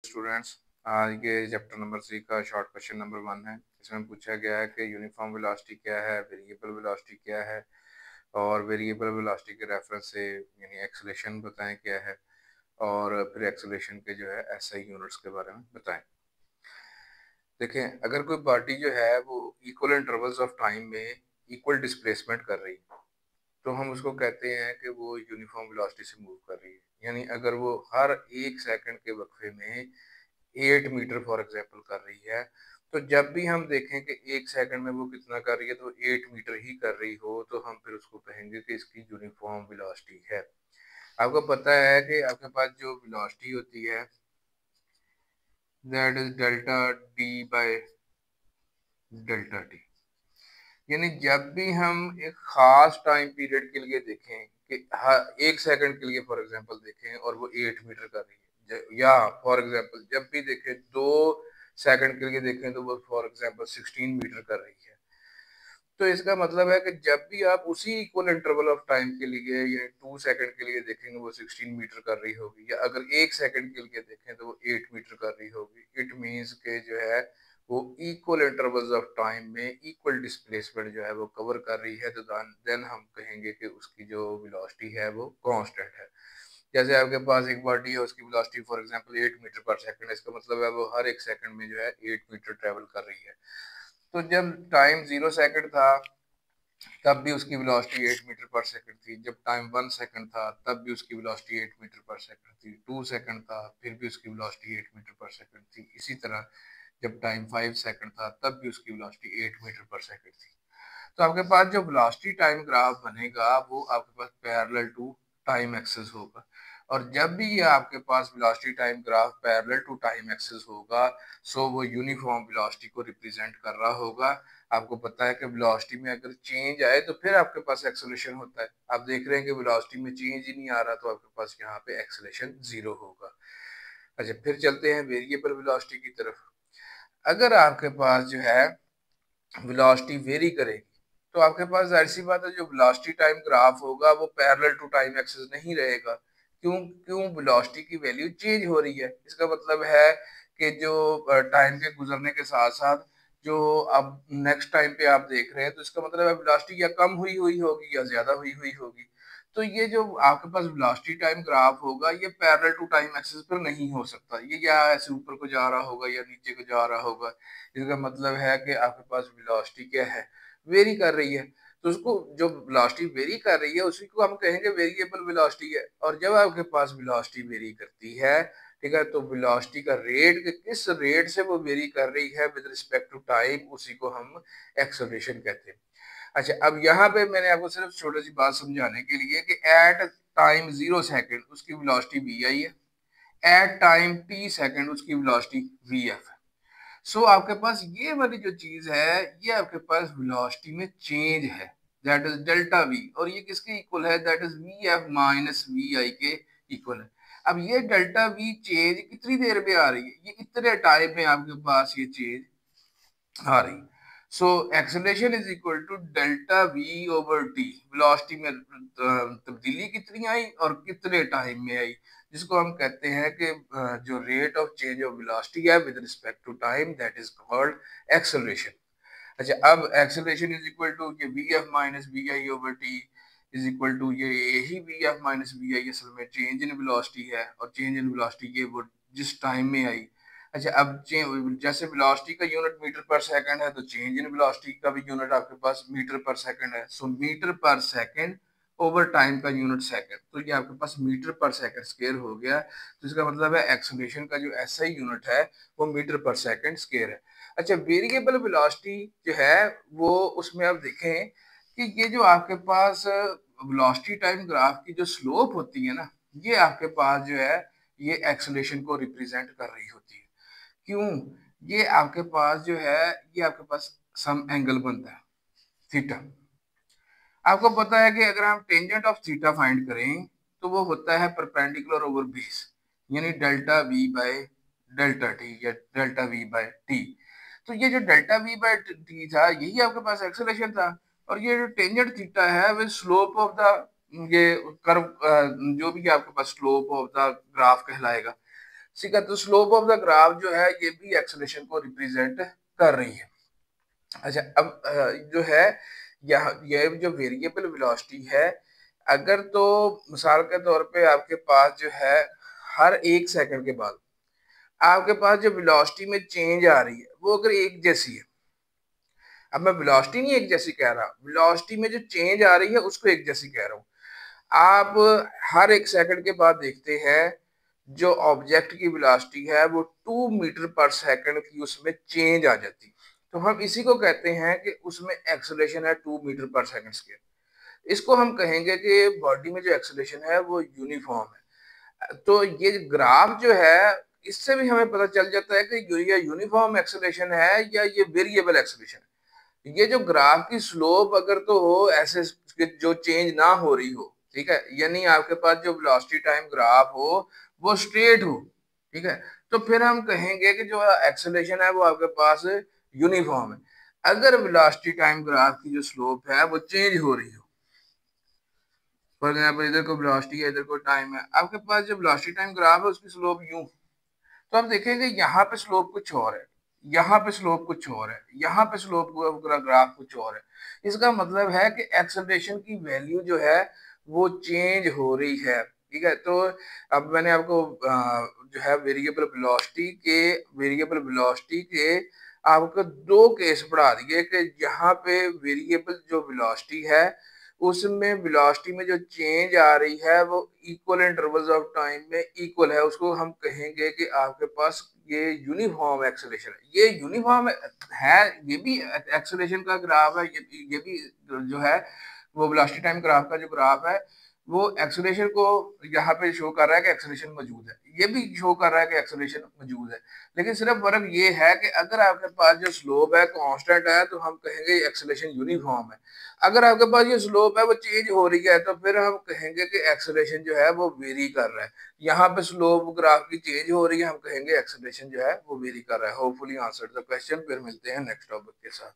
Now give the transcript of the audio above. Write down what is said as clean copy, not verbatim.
Students, आज के chapter number 3 का शॉर्ट क्वेश्चन नंबर 1 है। इसमें पूछा गया है कि यूनिफॉर्म वेलोसिटी क्या है, वेरिएबल वेलोसिटी क्या है और वेरिएबल वेलोसिटी के रेफरेंस से यानी एक्सेलरेशन बताएं क्या है और फिर एक्सेलरेशन के जो है एसआई यूनिट्स के बारे में बताएं। देखें, अगर कोई पार्टी जो है वो इक्वल इंटरवल्स ऑफ टाइम में इक्वल डिस्प्लेसमेंट कर रही है तो हम उसको कहते हैं कि वो यूनिफॉर्म वेलोसिटी से मूव कर रही है। यानी अगर वो हर 1 सेकंड के वक्फे में 8 मीटर फॉर एग्जाम्पल कर रही है, तो जब भी हम देखें कि 1 सेकंड में वो कितना कर रही है तो 8 मीटर ही कर रही हो, तो हम फिर उसको कहेंगे कि इसकी यूनिफॉर्म वेलोसिटी है। आपको पता है कि आपके पास जो वेलोसिटी होती है that is delta D by delta T. यानी जब भी हम एक खास टाइम पीरियड के लिए देखें कि हर 1 सेकंड के लिए फॉर एग्जांपल देखें और वो 8 मीटर कर रही है, या फॉर एग्जांपल जब भी देखें 2 सेकंड के लिए देखें तो वो फॉर एग्जांपल 16 मीटर कर रही है, तो इसका मतलब है कि जब भी आप उसी इक्वल इंटरवल ऑफ टाइम के लिए या 2 सेकंड के लिए देखेंगे वो 16 मीटर कर रही होगी, या अगर 1 सेकंड के लिए देखें तो वो 8 मीटर कर रही होगी। इट मीन्स के जो है वो इक्वल इंटरवल्स ऑफ टाइम में इक्वल डिस्प्लेसमेंट जो है वो कवर कर रही है, तो देन हम कहेंगे कि उसकी जो वेलोसिटी है वो कांस्टेंट है। जैसे आपके पास एक बॉडी है, उसकी वेलोसिटी फॉर एग्जांपल 8 मीटर पर सेकंड, इसका मतलब है वो हर 1 सेकंड में जो है 8 मीटर ट्रेवल कर रही है। तो जब टाइम 0 सेकंड था तब भी उसकी वेलोसिटी 8 मीटर पर सेकंड थी, जब टाइम 1 सेकंड था तब भी उसकी वेलोसिटी 8 मीटर पर सेकंड थी, 2 सेकंड था फिर भी उसकी वेलोसिटी 8 मीटर पर सेकंड थी, इसी तरह जब टाइम 5 सेकंड था तब भी उसकी वेलोसिटी 8 मीटर पर सेकंड थी। तो आपके पास जो वेलोसिटी टाइम ग्राफ बनेगा वो आपके पास पैरेलल टू टाइम एक्सिस होगा, और जब भी ये आपके पास velocity time graph parallel to time axis होगा सो वो यूनिफॉर्म वेलोसिटी को रिप्रेजेंट कर रहा होगा। आपको पता है कि वेलोसिटी में अगर चेंज आए तो फिर आपके पास एक्सेलरेशन होता है। आप देख रहे हैं कि वेलोसिटी में चेंज ही नहीं आ रहा तो आपके पास यहाँ पे एक्सेलरेशन 0 होगा। अच्छा, फिर चलते हैं वेरिएबल वेलोसिटी की तरफ। अगर आपके पास जो है वेलोसिटी वेरी करेगी तो आपके पास जाहिर सी बात है जो वेलोसिटी टाइम ग्राफ होगा वो पैरेलल टू टाइम एक्सिस नहीं रहेगा। क्यों? क्यों वेलोसिटी की वैल्यू चेंज हो रही है, इसका मतलब है कि जो टाइम के गुजरने के साथ साथ जो अब नेक्स्ट टाइम पे आप देख रहे हैं तो इसका मतलब है वेलोसिटी या कम हुई हुई होगी या ज्यादा हुई हुई होगी। तो ये जो आपके पास वेलोसिटी टाइम ग्राफ होगा ये पैरेलल टू टाइम एक्सिस पर नहीं हो सकता, ये या ऐसे ऊपर को जा रहा होगा या नीचे को जा रहा होगा। इसका मतलब है कि आपके पास वेलोसिटी क्या है, वेरी कर रही है। तो उसको जो वेलोसिटी वेरी कर रही है उसी को हम कहेंगे वेरिएबल वेलोसिटी है। और जब आपके पास वेलोसिटी वेरी करती है, ठीक है, तो वेलोसिटी का रेट किस रेट से वो वेरी कर रही है विद रिस्पेक्ट टू टाइम, उसी को हम एक्सेलरेशन कहते हैं। अच्छा, अब यहाँ पे मैंने आपको सिर्फ छोटी सी बात समझाने के लिए कि एट टाइम 0 सेकंड उसकी वेलोसिटी वी आई है, एट टाइम टी सेकंड उसकी वेलोसिटी वी एफ है। सो आपके पास ये वाली जो चीज है ये आपके पास वेलोसिटी में चेंज है, दैट इज डेल्टा वी, और ये किसके इक्वल है, that is V F minus V I के इक्वल है। अब ये डेल्टा वी चेंज कितनी देर में आ रही है, ये इतने टाइम में आपके पास ये चेंज आ रही। So acceleration is equal to delta v over t, velocity में तब्दीली कितनी आई और कितने टाइम में आई, जिसको हम कहते हैं कि जो rate of change of velocity है with respect to time that is called acceleration. अच्छा, अब एक्सेलरेशन इज इक्वल टू ये V F minus V I over T is equal to ये यही V F minus V I असल में change in velocity है, और चेंज इन वेलोसिटी ये वो जिस टाइम में आई। अच्छा, अब जैसे वेलोसिटी का यूनिट मीटर पर सेकंड है तो चेंज इन वेलोसिटी का भी यूनिट आपके पास मीटर पर सेकंड है। सो मीटर पर सेकंड ओवर टाइम का यूनिट सेकंड, तो ये आपके पास मीटर पर सेकंड स्क्वायर हो गया। तो इसका मतलब है एक्सेलरेशन का जो एसआई यूनिट है वो मीटर पर सेकंड स्क्वायर है। अच्छा, वेरिएबल वेलोसिटी जो है वो उसमें आप देखें कि ये जो आपके पास वेलोसिटी टाइम ग्राफ की जो स्लोप होती है ना, ये आपके पास जो है ये एक्सेलरेशन को रिप्रेजेंट कर रही होती है। क्यों? ये आपके पास जो है ये आपके पास सम एंगल बनता है थीटा। आपको पता है कि अगर हम टेंजेंट ऑफ थीटा फाइंड करें तो वो होता है परपेंडिकुलर ओवर बेस, यानी delta we by delta T या डेल्टा वी बाय टी। तो ये जो डेल्टा वी बाय टी था यही आपके पास एक्सेलरेशन था, और ये जो टेंजेंट थीटा है वो स्लोप ऑफ द ये कर्व जो भी आपके पास स्लोप ऑफ द ग्राफ कहलाएगा। ठीक है, तो स्लोप ऑफ द ग्राफ जो है ये भी एक्सेलरेशन को रिप्रेजेंट कर रही है। अच्छा, अब जो है ये जो वेरिएबल वेलोसिटी है, अगर तो मिसाल के तौर पे आपके पास जो है हर 1 सेकंड के बाद आपके पास जो वेलोसिटी में चेंज आ रही है वो अगर एक जैसी है, अब मैं वेलोसिटी नहीं एक जैसी कह रहा, वेलोसिटी में जो चेंज आ रही है उसको एक जैसी कह रहा हूँ। आप हर 1 सेकंड के बाद देखते हैं जो ऑब्जेक्ट की वेलोसिटी है वो 2 मीटर पर सेकंड की उसमें चेंज आ जाती, तो हम इसी को कहते हैं कि उसमें एक्सेलरेशन है 2 मीटर पर सेकंड स्क्वायर। इसको हम कहेंगे कि बॉडी में जो एक्सेलरेशन है वो यूनिफॉर्म है। तो ये ग्राफ जो है इससे भी हमें पता चल जाता है कि ये यूनिफॉर्म एक्सेलरेशन है या ये वेरिएबल एक्सेलरेशन है। ये जो ग्राफ की स्लोप अगर तो हो ऐसे जो चेंज ना हो रही हो, ठीक है, यानी आपके पास जो वेलोसिटी टाइम ग्राफ हो वो स्ट्रेट हो, ठीक है, तो फिर हम कहेंगे कि जो एक्सेलरेशन है वो आपके पास यूनिफॉर्म है। अगर वेलोसिटी टाइम ग्राफ की जो स्लोप है वो चेंज हो रही हो, फॉर एग्जाम्पल इधर को वेलोसिटी है इधर को टाइम है, आपके पास जो वेलोसिटी टाइम ग्राफ है उसकी स्लोप यूं, तो आप देखेंगे यहाँ पे स्लोप कुछ और है, यहाँ पे स्लोप कुछ और है, यहाँ पे स्लोप ग्राफ कुछ और है। इसका मतलब है कि एक्सेलरेशन की वैल्यू जो है वो चेंज हो रही है, ठीक है। तो अब मैंने आपको जो है वेरिएबल वेलोसिटी के आपको दो केस पढ़ा दिए कि यहाँ पे वेरिएबल जो वेलोसिटी है उसमें वेलोसिटी में जो चेंज आ रही है वो इक्वल इंटरवल्स ऑफ टाइम में इक्वल है, उसको हम कहेंगे कि आपके पास ये यूनिफॉर्म एक्सेलरेशन है। ये यूनिफॉर्म है, ये भी एक्सेलरेशन का ग्राफ है, ये भी जो है वो वेलोसिटी टाइम ग्राफ का जो ग्राफ है वो एक्सेलरेशन को यहाँ पे शो कर रहा है कि एक्सेलरेशन मौजूद है, ये भी शो कर रहा है कि एक्सेलरेशन मौजूद है। लेकिन सिर्फ फर्क ये है कि अगर आपके पास जो स्लोप है कांस्टेंट है तो हम कहेंगे एक्सेलरेशन यूनिफॉर्म है, अगर आपके पास ये स्लोप है वो चेंज हो रही है तो फिर हम कहेंगे कि एक्सेलरेशन जो है वो वेरी कर रहा है। यहाँ पे स्लोप ग्राफ की चेंज हो रही है, हम कहेंगे एक्सेलरेशन जो है वो वेरी कर रहा है। Hopefully answer the question. फिर मिलते हैं नेक्स्ट टॉपिक के साथ।